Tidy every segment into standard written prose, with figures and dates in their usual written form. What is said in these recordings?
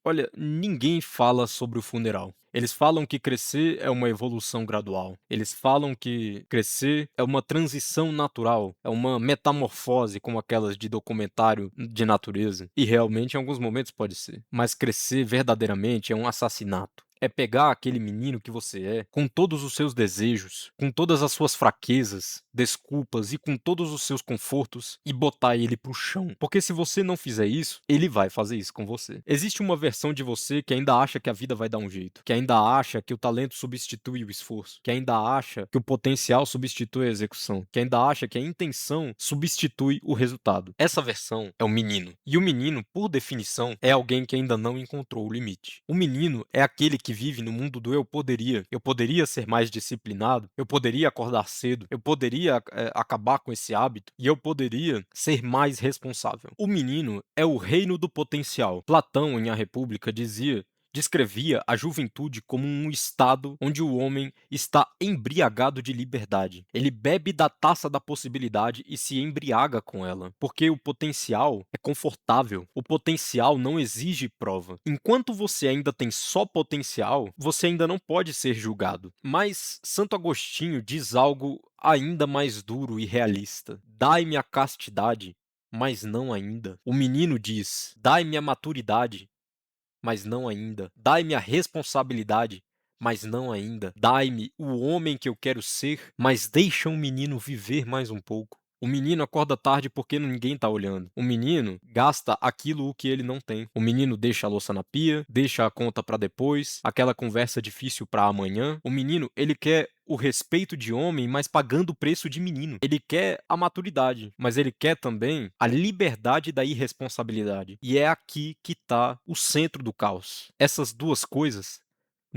Olha, ninguém fala sobre o funeral. Eles falam que crescer é uma evolução gradual. Eles falam que crescer é uma transição natural, é uma metamorfose como aquelas de documentário de natureza. E realmente em alguns momentos pode ser. Mas crescer verdadeiramente é um assassinato. É pegar aquele menino que você é, com todos os seus desejos, com todas as suas fraquezas, desculpas e com todos os seus confortos e botar ele pro chão. Porque se você não fizer isso, ele vai fazer isso com você. Existe uma versão de você que ainda acha que a vida vai dar um jeito, que ainda acha que o talento substitui o esforço, que ainda acha que o potencial substitui a execução, que ainda acha que a intenção substitui o resultado. Essa versão é o menino. E o menino, por definição, é alguém que ainda não encontrou o limite. O menino é aquele que vive no mundo do eu poderia. Eu poderia ser mais disciplinado, eu poderia acordar cedo, eu poderia acabar com esse hábito e eu poderia ser mais responsável. O menino é o reino do potencial. Platão, em A República, descrevia a juventude como um estado onde o homem está embriagado de liberdade. Ele bebe da taça da possibilidade e se embriaga com ela, porque o potencial é confortável. O potencial não exige prova. Enquanto você ainda tem só potencial, você ainda não pode ser julgado. Mas Santo Agostinho diz algo ainda mais duro e realista: dai-me a castidade, mas não ainda. O menino diz: dai-me a maturidade, mas não ainda. Dai-me a responsabilidade, mas não ainda. Dai-me o homem que eu quero ser, mas deixa o menino viver mais um pouco. O menino acorda tarde porque ninguém tá olhando. O menino gasta aquilo o que ele não tem. O menino deixa a louça na pia, deixa a conta pra depois, aquela conversa difícil pra amanhã. O menino, ele quer o respeito de homem, mas pagando o preço de menino. Ele quer a maturidade, mas ele quer também a liberdade da irresponsabilidade. E é aqui que tá o centro do caos. Essas duas coisas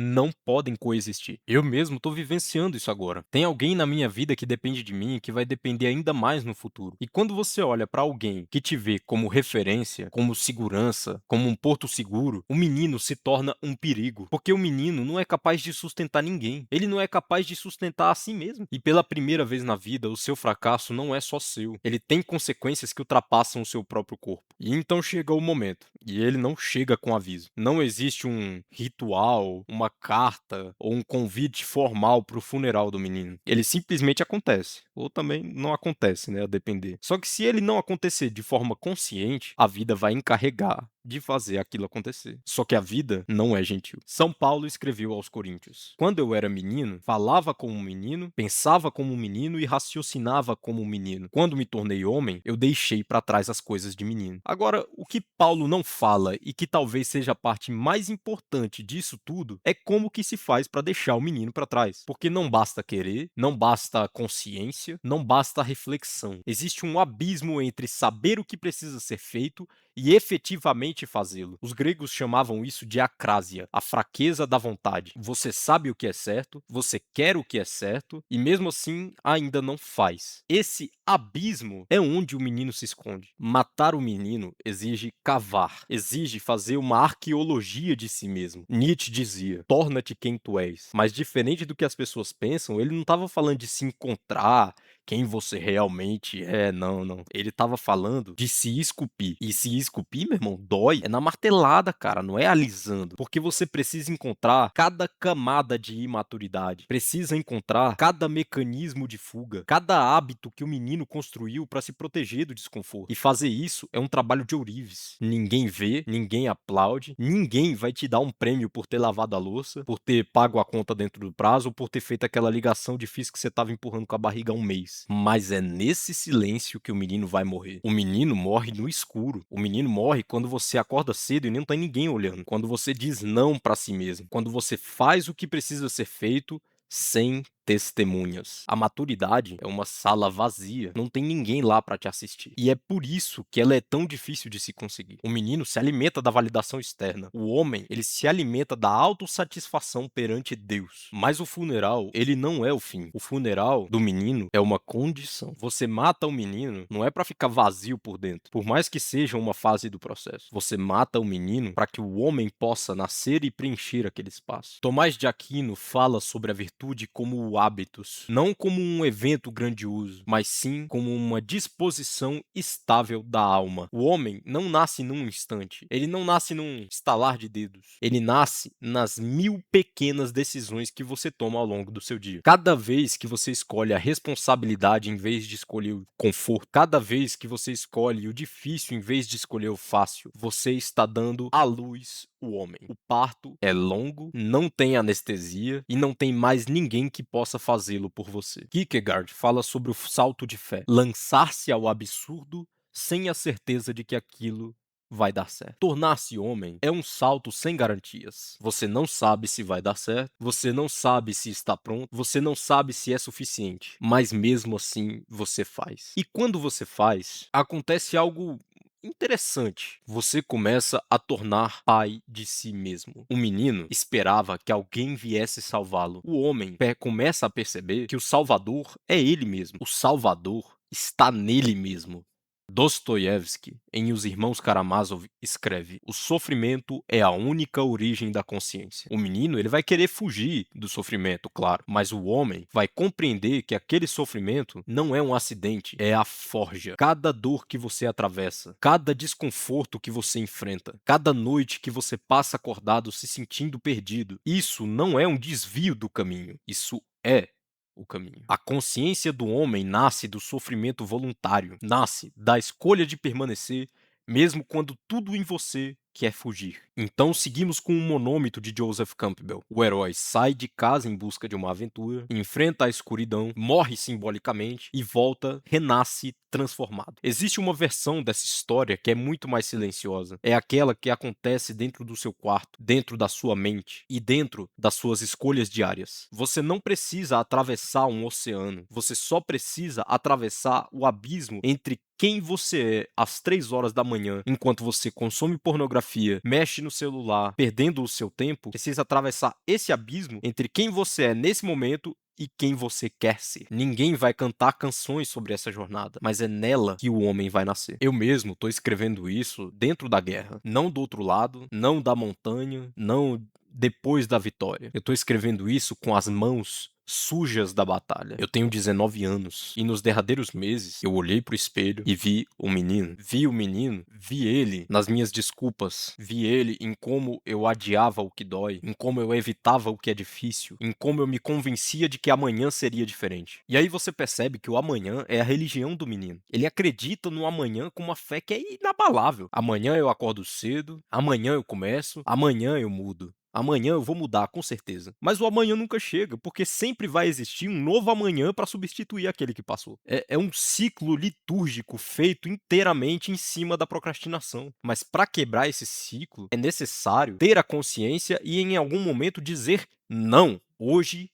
não podem coexistir. Eu mesmo estou vivenciando isso agora. Tem alguém na minha vida que depende de mim e que vai depender ainda mais no futuro. E quando você olha para alguém que te vê como referência, como segurança, como um porto seguro, o menino se torna um perigo. Porque o menino não é capaz de sustentar ninguém. Ele não é capaz de sustentar a si mesmo. E pela primeira vez na vida, o seu fracasso não é só seu. Ele tem consequências que ultrapassam o seu próprio corpo. E então chega o momento. E ele não chega com aviso. Não existe um ritual, uma carta ou um convite formal para o funeral do menino. Ele simplesmente acontece. Ou também não acontece, né? A depender. Só que se ele não acontecer de forma consciente, a vida vai encarregar de fazer aquilo acontecer. Só que a vida não é gentil. São Paulo escreveu aos Coríntios: quando eu era menino, falava como um menino, pensava como um menino e raciocinava como um menino. Quando me tornei homem, eu deixei para trás as coisas de menino. Agora, o que Paulo não fala e que talvez seja a parte mais importante disso tudo é como que se faz para deixar o menino para trás. Porque não basta querer, não basta consciência, não basta reflexão. Existe um abismo entre saber o que precisa ser feito e efetivamente fazê-lo. Os gregos chamavam isso de acrásia, a fraqueza da vontade. Você sabe o que é certo, você quer o que é certo e mesmo assim ainda não faz. Esse abismo é onde o menino se esconde. Matar o menino exige cavar, exige fazer uma arqueologia de si mesmo. Nietzsche dizia: torna-te quem tu és. Mas diferente do que as pessoas pensam, ele não estava falando de se encontrar, quem você realmente é, não, não. Ele estava falando de se esculpir. E se esculpir, meu irmão, dói. É na martelada, cara, não é alisando. Porque você precisa encontrar cada camada de imaturidade. Precisa encontrar cada mecanismo de fuga, cada hábito que o menino construiu para se proteger do desconforto. E fazer isso é um trabalho de ourives. Ninguém vê, ninguém aplaude, ninguém vai te dar um prêmio por ter lavado a louça, por ter pago a conta dentro do prazo ou por ter feito aquela ligação difícil que você estava empurrando com a barriga há um mês. Mas é nesse silêncio que o menino vai morrer. O menino morre no escuro. O menino morre quando você acorda cedo e não tem ninguém olhando. Quando você diz não para si mesmo. Quando você faz o que precisa ser feito sem testemunhas. A maturidade é uma sala vazia, não tem ninguém lá para te assistir. E é por isso que ela é tão difícil de se conseguir. O menino se alimenta da validação externa. O homem, ele se alimenta da autossatisfação perante Deus. Mas o funeral, ele não é o fim. O funeral do menino é uma condição. Você mata o menino não é para ficar vazio por dentro, por mais que seja uma fase do processo. Você mata o menino para que o homem possa nascer e preencher aquele espaço. Tomás de Aquino fala sobre a virtude como o hábitos, não como um evento grandioso, mas sim como uma disposição estável da alma. O homem não nasce num instante, ele não nasce num estalar de dedos, ele nasce nas 1000 pequenas decisões que você toma ao longo do seu dia. Cada vez que você escolhe a responsabilidade em vez de escolher o conforto, cada vez que você escolhe o difícil em vez de escolher o fácil, você está dando à luz o homem. O parto é longo, não tem anestesia e não tem mais ninguém que possa fazê-lo por você. Kierkegaard fala sobre o salto de fé, lançar-se ao absurdo sem a certeza de que aquilo vai dar certo. Tornar-se homem é um salto sem garantias. Você não sabe se vai dar certo, você não sabe se está pronto, você não sabe se é suficiente, mas mesmo assim você faz. E quando você faz, acontece algo interessante. Você começa a tornar pai de si mesmo. O menino esperava que alguém viesse salvá-lo. O homem começa a perceber que o Salvador é ele mesmo. O Salvador está nele mesmo. Dostoiévski, em Os Irmãos Karamazov, escreve: o sofrimento é a única origem da consciência. O menino ele vai querer fugir do sofrimento, claro, mas o homem vai compreender que aquele sofrimento não é um acidente, é a forja. Cada dor que você atravessa, cada desconforto que você enfrenta, cada noite que você passa acordado se sentindo perdido, isso não é um desvio do caminho, isso é o caminho. A consciência do homem nasce do sofrimento voluntário, nasce da escolha de permanecer, mesmo quando tudo em você quer fugir. Então seguimos com um monômito de Joseph Campbell. O herói sai de casa em busca de uma aventura, enfrenta a escuridão, morre simbolicamente e volta, renasce transformado. Existe uma versão dessa história que é muito mais silenciosa. É aquela que acontece dentro do seu quarto, dentro da sua mente e dentro das suas escolhas diárias. Você não precisa atravessar um oceano, você só precisa atravessar o abismo entre quem você é às 3 horas da manhã, enquanto você consome pornografia, mexe no celular, perdendo o seu tempo, precisa atravessar esse abismo entre quem você é nesse momento e quem você quer ser. Ninguém vai cantar canções sobre essa jornada, mas é nela que o homem vai nascer. Eu mesmo estou escrevendo isso dentro da guerra, não do outro lado, não da montanha, não depois da vitória. Eu estou escrevendo isso com as mãos sujas da batalha. Eu tenho 19 anos e nos derradeiros meses eu olhei pro espelho e vi o menino. Vi o menino, vi ele nas minhas desculpas, vi ele em como eu adiava o que dói, em como eu evitava o que é difícil, em como eu me convencia de que amanhã seria diferente. E aí você percebe que o amanhã é a religião do menino. Ele acredita no amanhã com uma fé que é inabalável. Amanhã eu acordo cedo, amanhã eu começo, amanhã eu mudo. Amanhã eu vou mudar, com certeza. Mas o amanhã nunca chega, porque sempre vai existir um novo amanhã para substituir aquele que passou. É um ciclo litúrgico feito inteiramente em cima da procrastinação. Mas para quebrar esse ciclo, é necessário ter a consciência e em algum momento dizer não. Hoje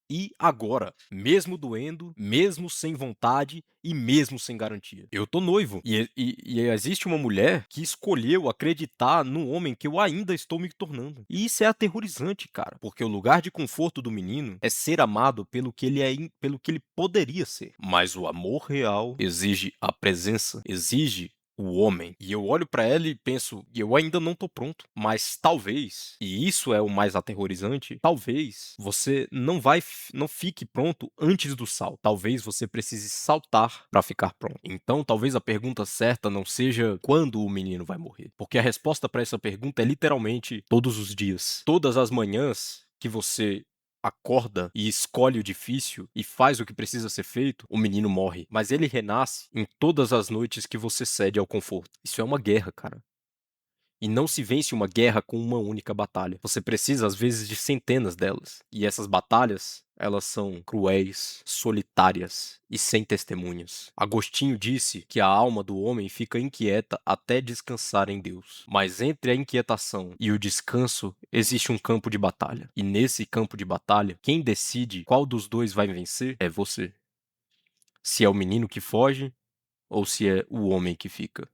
e agora, mesmo doendo, mesmo sem vontade e mesmo sem garantia. Eu tô noivo e existe uma mulher que escolheu acreditar no homem que eu ainda estou me tornando. E isso é aterrorizante, cara, porque o lugar de conforto do menino é ser amado pelo que ele é, pelo que ele poderia ser. Mas o amor real exige a presença, exige o homem. E eu olho pra ela e penso, eu ainda não tô pronto, mas talvez, e isso é o mais aterrorizante, talvez você não fique pronto antes do salto. Talvez você precise saltar pra ficar pronto. Então, talvez a pergunta certa não seja quando o menino vai morrer, porque a resposta pra essa pergunta é literalmente todos os dias. Todas as manhãs que você acorda e escolhe o difícil e faz o que precisa ser feito, o menino morre. Mas ele renasce em todas as noites que você cede ao conforto. Isso é uma guerra, cara. E não se vence uma guerra com uma única batalha. Você precisa, às vezes, de centenas delas. E essas batalhas, elas são cruéis, solitárias e sem testemunhas. Agostinho disse que a alma do homem fica inquieta até descansar em Deus. Mas entre a inquietação e o descanso existe um campo de batalha. E nesse campo de batalha, quem decide qual dos dois vai vencer é você. Se é o menino que foge ou se é o homem que fica.